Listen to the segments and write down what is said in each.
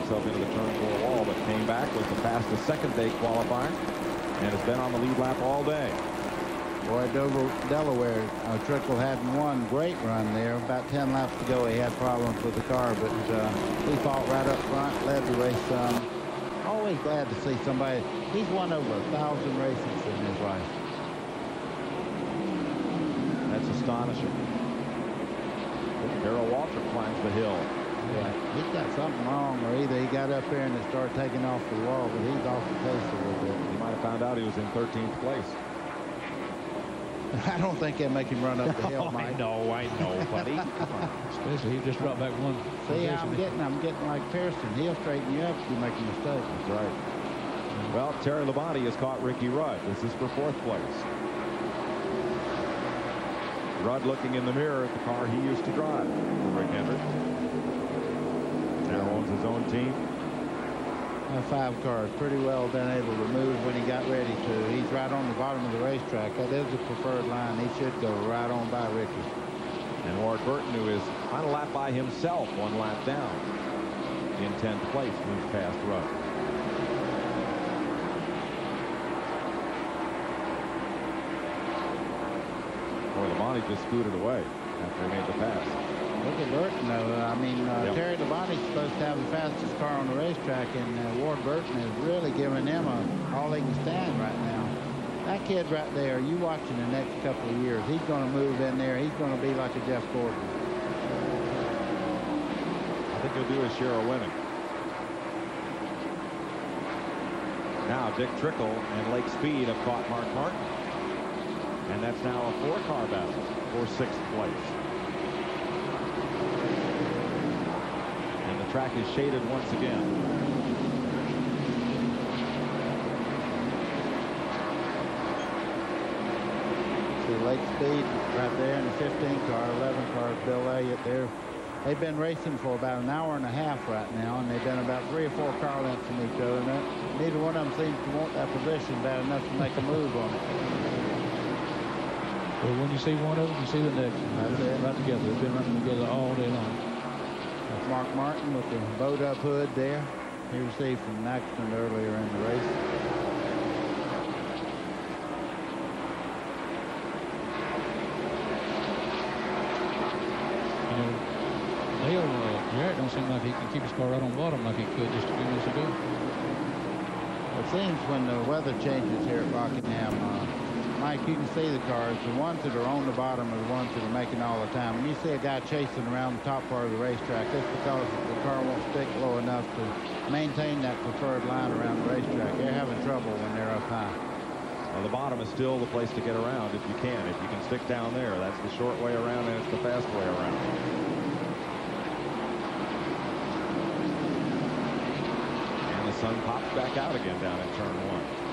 himself into the turn 4 wall, but came back, was the fastest second day qualifier, and has been on the lead lap all day. Boy, Delaware, Trickle had one great run there. About 10 laps to go, he had problems with the car, but he fought right up front, led the race some. Always glad to see somebody. He's won over 1,000 races in his life. That's astonishing. Darrell Waltrip climbs the hill. Yeah, he's got something wrong, or either he got up there and it started taking off the wall, but he's off the pace a little bit. He might have found out he was in 13th place. I don't think they'll make him run up the hill, Mike. I know, buddy. Especially he just dropped back one. See, I'm getting like Pearson. He'll straighten you up if you make a mistake. That's right. Well, Terry Labonte has caught Ricky Rudd. This is for 4th place. Rudd looking in the mirror at the car he used to drive. Rick Hendrick now owns his own team. 5 cars pretty well been able to move when he got ready to. He's right on the bottom of the racetrack. That is the preferred line. He should go right on by Ricky. And Ward Burton, who is on a lap by himself, 1 lap down, in 10th place, moves past Rudd. Boy, Labonte just scooted away after he made the pass. Look at Burton, though. I mean, Terry Labonte's supposed to have the fastest car on the racetrack, and Ward Burton is really giving him all he can stand right now. That kid right there, you watching the next couple of years, he's going to move in there. He's going to be like a Jeff Gordon. I think he'll do his share of winning. Now Dick Trickle and Lake Speed have caught Mark Martin. And that's now a 4-car battle for 6th place. And the track is shaded once again. See Lake Speed right there in the 15 car, 11 car, Bill Elliott there. They've been racing for about an hour and a half right now, and they've been about 3 or 4 car lengths from each other. And neither one of them seems to want that position bad enough to make a move on it. Well, when you see one of them, you see the next. That's it. Right together. They've been running together all day long. That's Mark Martin with the bowed-up hood there. He received from an accident earlier in the race. You know, Jarrett don't seem like he can keep his car right on bottom like he could just a few minutes ago. It seems when the weather changes here at Rockingham, Mike, you can see the cars. The ones that are on the bottom are the ones that are making all the time. When you see a guy chasing around the top part of the racetrack, that's because the car won't stick low enough to maintain that preferred line around the racetrack. They're having trouble when they're up high. Well, the bottom is still the place to get around if you can. If you can stick down there, that's the short way around, and it's the fast way around. And the sun pops back out again down in turn 1.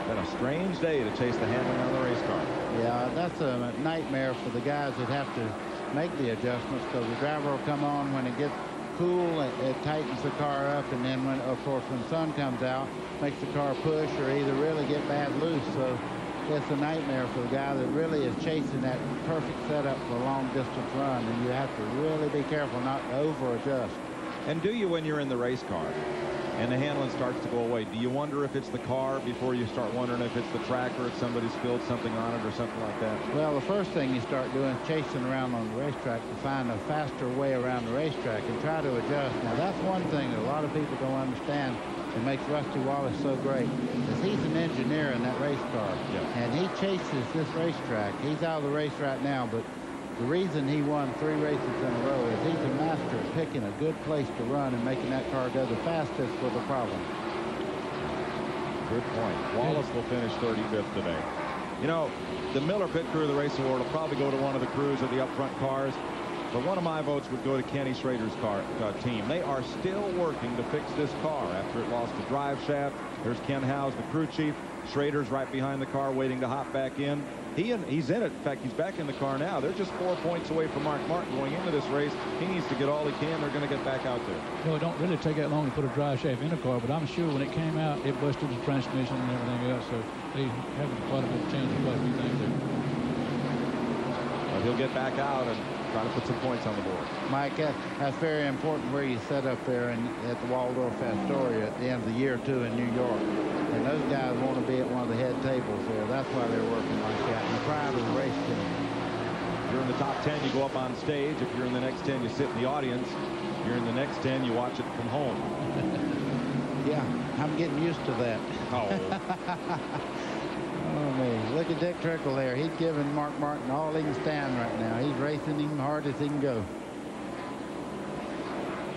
Been a strange day to chase the handling on the race car. Yeah, that's a nightmare for the guys that have to make the adjustments, because the driver will come on when it gets cool, it tightens the car up, and then when, of course, when the sun comes out, makes the car push or either really get bad loose. So it's a nightmare for the guy that really is chasing that perfect setup for a long distance run, and you have to really be careful not to over adjust. And do you, when you're in the race car and the handling starts to go away, do you wonder if it's the car before you start wondering if it's the track or if somebody spilled something on it or something like that? Well, the first thing you start doing is chasing around on the racetrack to find a faster way around the racetrack and try to adjust. Now, that's one thing that a lot of people don't understand that makes Rusty Wallace so great, is he's an engineer in that race car. Yeah. And he chases this racetrack. He's out of the race right now, but the reason he won 3 races in a row is he's a master at picking a good place to run and making that car go the fastest with a problem. Good point. Wallace will finish 35th today. You know, the Miller Pit Crew of the Race Award will probably go to one of the crews of the up front cars, but one of my votes would go to Kenny Schrader's car team. They are still working to fix this car after it lost the drive shaft. There's Ken Howes, the crew chief. Schrader's right behind the car waiting to hop back in. He's in it. In fact, he's back in the car now. They're just 4 points away from Mark Martin going into this race. He needs to get all he can. They're going to get back out there. No, it don't really take that long to put a drive shaft in a car, but I'm sure when it came out, it busted the transmission and everything else. So they have quite a bit of change in quite a few things there. But he'll get back out, and try to put some points on the board. Mike, that's very important where you set up there at the Waldorf Astoria at the end of the year, too, in New York. And those guys want to be at one of the head tables there. That's why they're working like that. And the pride of the race team. If you're in the top 10, you go up on stage. If you're in the next 10, you sit in the audience. If you're in the next 10, you watch it from home. Yeah, I'm getting used to that. Oh. Oh, man. Look at Dick Trickle there. He's giving Mark Martin all he can stand right now. He's racing him hard as he can go.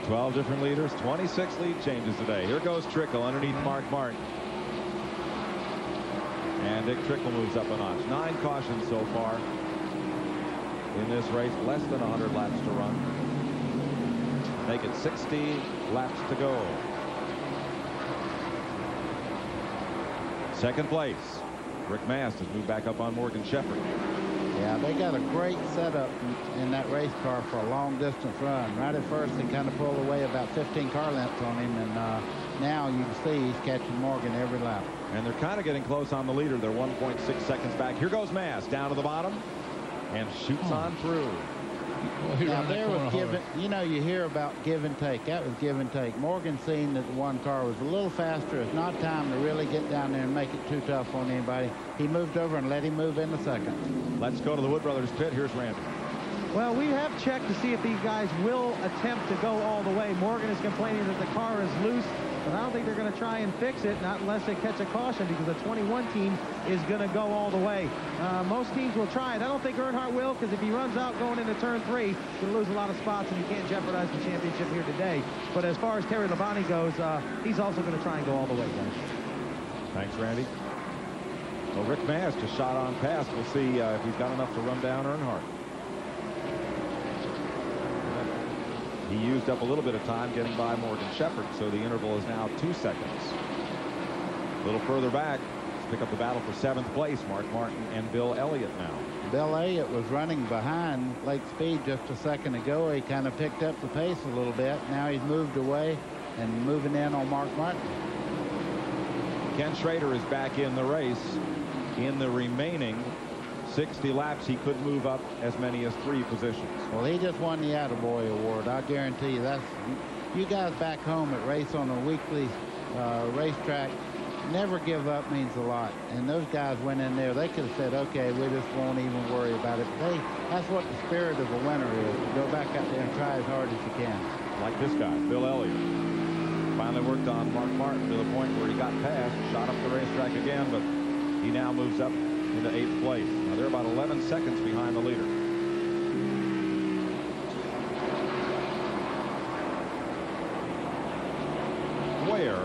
12 different leaders, 26 lead changes today. Here goes Trickle underneath Mark Martin. And Dick Trickle moves up a notch. 9 cautions so far in this race. Less than 100 laps to run. Make it 60 laps to go. Second place. Rick Mast has moved back up on Morgan Shepherd. Yeah, they got a great setup in that race car for a long distance run. Right at first, they kind of pulled away about 15 car lengths on him, and now you can see he's catching Morgan every lap. And they're kind of getting close on the leader. They're 1.6 seconds back. Here goes Mast down to the bottom and shoots on through. Now there was give, you know, you hear about give and take. That was give and take. Morgan seen that the one car was a little faster. It's not time to really get down there and make it too tough on anybody. He moved over and let him move in the second. Let's go to the Wood Brothers pit. Here's Randy. Well, we have checked to see if these guys will attempt to go all the way. Morgan is complaining that the car is loose, but I don't think they're going to try and fix it, not unless they catch a caution, because the 21 team is going to go all the way. Most teams will try it. I don't think Earnhardt will, because if he runs out going into turn 3, he's going to lose a lot of spots, and he can't jeopardize the championship here today. But as far as Terry Labonte goes, he's also going to try and go all the way, guys. Thanks, Randy. Well, Rick Mast just shot on past. We'll see if he's got enough to run down Earnhardt. He used up a little bit of time getting by Morgan Shepherd, so the interval is now 2 seconds. A little further back, let's pick up the battle for 7th place. Mark Martin and Bill Elliott now. Bill Elliott was running behind Lake Speed just a second ago. He kind of picked up the pace a little bit. Now he's moved away and moving in on Mark Martin. Ken Schrader is back in the race. In the remaining 60 laps, he could move up as many as 3 positions. Well, he just won the Attaboy Award. I guarantee you that's, you guys back home at Race on a Weekly racetrack, never give up means a lot. And those guys went in there, they could have said, okay, we just won't even worry about it. But that's what the spirit of a winner is. Go back out there and try as hard as you can. Like this guy, Bill Elliott. Finally worked on Mark Martin to the point where he got past, shot up the racetrack again, but he now moves up into 8th place. Now they're about 11 seconds behind the leader. Where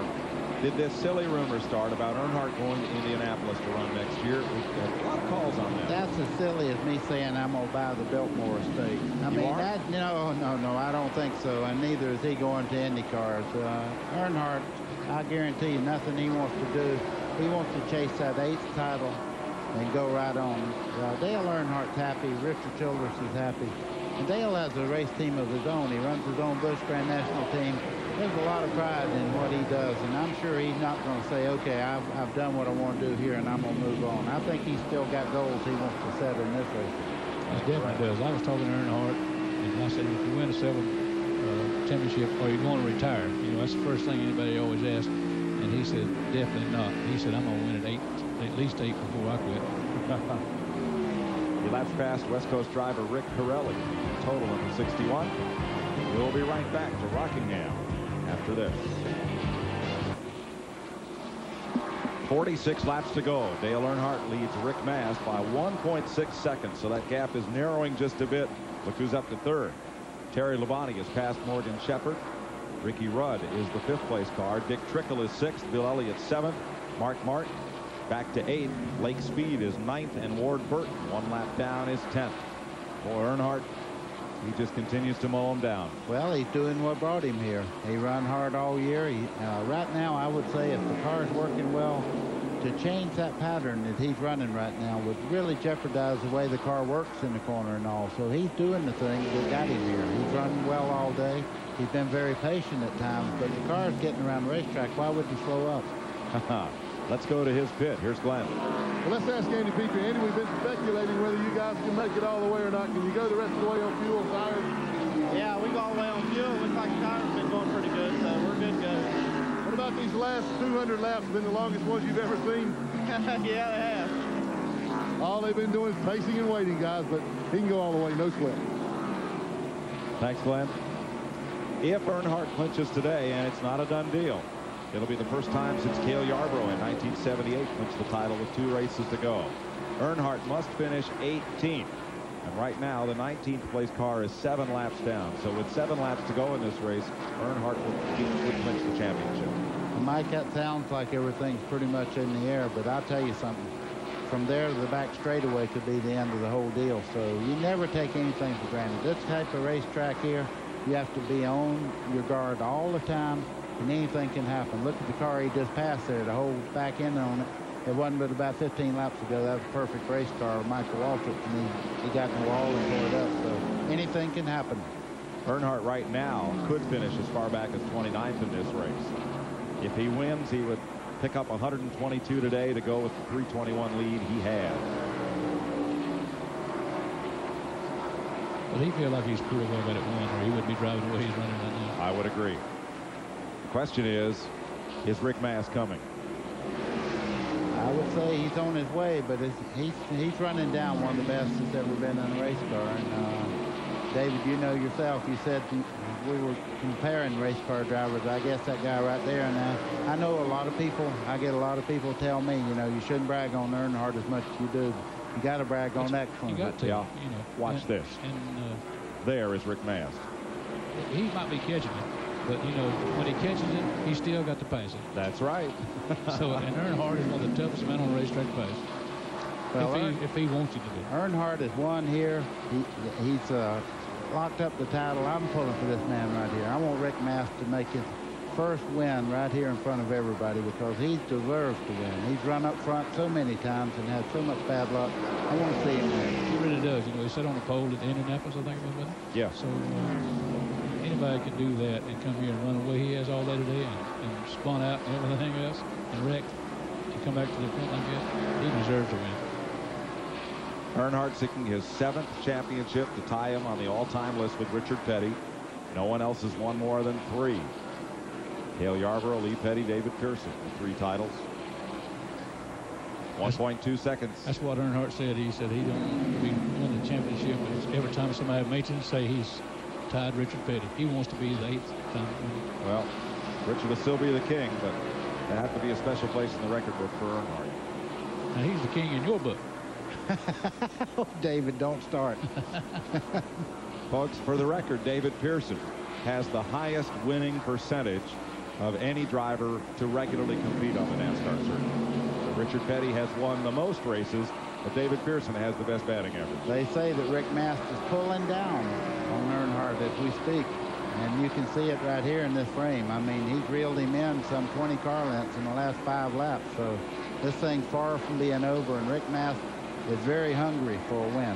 did this silly rumor start about Earnhardt going to Indianapolis to run next year? We had a lot of calls on that. That's as silly as me saying I'm going to buy the Biltmore estate. I mean, that, no, I don't think so. And neither is he going to IndyCars. Earnhardt, I guarantee you nothing he wants to do. He wants to chase that 8th title and go right on. Dale Earnhardt's happy. Richard Childress is happy. And Dale has a race team of his own. He runs his own Busch Grand National team. There's a lot of pride in what he does, and I'm sure he's not going to say, okay, I've done what I want to do here, and I'm going to move on. I think he's still got goals he wants to set in this race. He definitely does. I was talking to Earnhardt, and I said, if you win a 7 championship, are you going to retire? You know, that's the first thing anybody always asks. And he said, definitely not. He said, I'm going to win at least 8 before I quit. He laps past West Coast driver Rick Pirelli, total in the 61. We'll be right back to Rockingham after this. 46 laps to go. Dale Earnhardt leads Rick Mast by 1.6 seconds, so that gap is narrowing just a bit. Look who's up to 3rd. Terry Labonte has passed Morgan Shepherd. Ricky Rudd is the 5th place car. Dick Trickle is 6th. Bill Elliott 7th. Mark Martin back to 8th. Lake Speed is 9th, and Ward Burton 1 lap down is 10th. For Earnhardt, he just continues to mow him down. Well, he's doing what brought him here. He run hard all year. Right now, I would say if the car's working well, to change that pattern that he's running right now would really jeopardize the way the car works in the corner and all. So he's doing the thing that got him here. He's running well all day. He's been very patient at times, but the car's getting around the racetrack. Why would he slow up? Let's go to his pit. Here's Glenn. Well, let's ask Andy Petrie. Andy, we've been speculating whether you guys can make it all the way or not. Can you go the rest of the way on fuel and tires? Yeah, we go all the way on fuel. Looks like the tires have been going pretty good, so we're good to go. What about these last 200 laps? Been the longest ones you've ever seen? Yeah, they have. All they've been doing is pacing and waiting, guys, but he can go all the way, no sweat. Thanks, Glenn. If Earnhardt clinches today, and it's not a done deal, it'll be the first time since Cale Yarborough in 1978 clinched the title with 2 races to go. Earnhardt must finish 18th. And right now, the 19th place car is 7 laps down. So with 7 laps to go in this race, Earnhardt would clinch the championship. Mike, that sounds like everything's pretty much in the air, but I'll tell you something. From there to the back straightaway could be the end of the whole deal. So you never take anything for granted. This type of racetrack here, you have to be on your guard all the time, and anything can happen. Look at the car he just passed there, the whole back end on it. It wasn't but about 15 laps ago. That was a perfect race car, Michael Waltrip, and he got in the wall and tore it up. So anything can happen. Earnhardt right now could finish as far back as 29th in this race. If he wins, he would pick up 122 today to go with the 321 lead he had. But he feels like he's pretty well got it won, or he wouldn't be driving the way he's running right now. I would agree. The question is Rick Mast coming? I would say he's on his way, but he's running down one of the best that's ever been in a race car. And David, you know yourself, you said we were comparing race car drivers. I guess that guy right there. Now, I know a lot of people, I get a lot of people tell me, you know, you shouldn't brag on Earnhardt as much as you do. You got to brag on that. You got to. Yeah. You know, watch this. And there is Rick Mast. He might be catching it, but you know, when he catches it, he still got to pass it. That's right. So, and Earnhardt is one of the toughest men on the racetrack to pass. Well, if he wants you to be. Earnhardt has won here. He's locked up the title. I'm pulling for this man right here. I want Rick Mast to make his first win right here in front of everybody because he deserves to win. He's run up front so many times and had so much bad luck. I want to see him win. He really does. You know, he sat on the pole at Indianapolis, I think it was, wasn't it? Yeah. So anybody can do that and come here and run away he has all day today and spun out and everything else and wrecked and come back to the front like that. He deserves to win. Earnhardt seeking his 7th championship to tie him on the all-time list with Richard Petty. No one else has won more than 3. Cale Yarborough, Lee Petty, David Pearson, the 3 titles. 1.2 seconds. That's what Earnhardt said. He said he don't win the championship. But every time somebody mentions, say he's tied Richard Petty. He wants to be the 8th time. Well, Richard will still be the king, but there has to be a special place in the record book for Earnhardt. Now he's the king in your book. Oh, David, don't start. Folks, for the record, David Pearson has the highest winning percentage of any driver to regularly compete on the NASCAR circuit. So Richard Petty has won the most races, but David Pearson has the best batting average. They say that Rick Mast is pulling down on Earnhardt as we speak. And you can see it right here in this frame. I mean, he's reeled him in some 20 car lengths in the last 5 laps. So this thing's far from being over, and Rick Mast is very hungry for a win.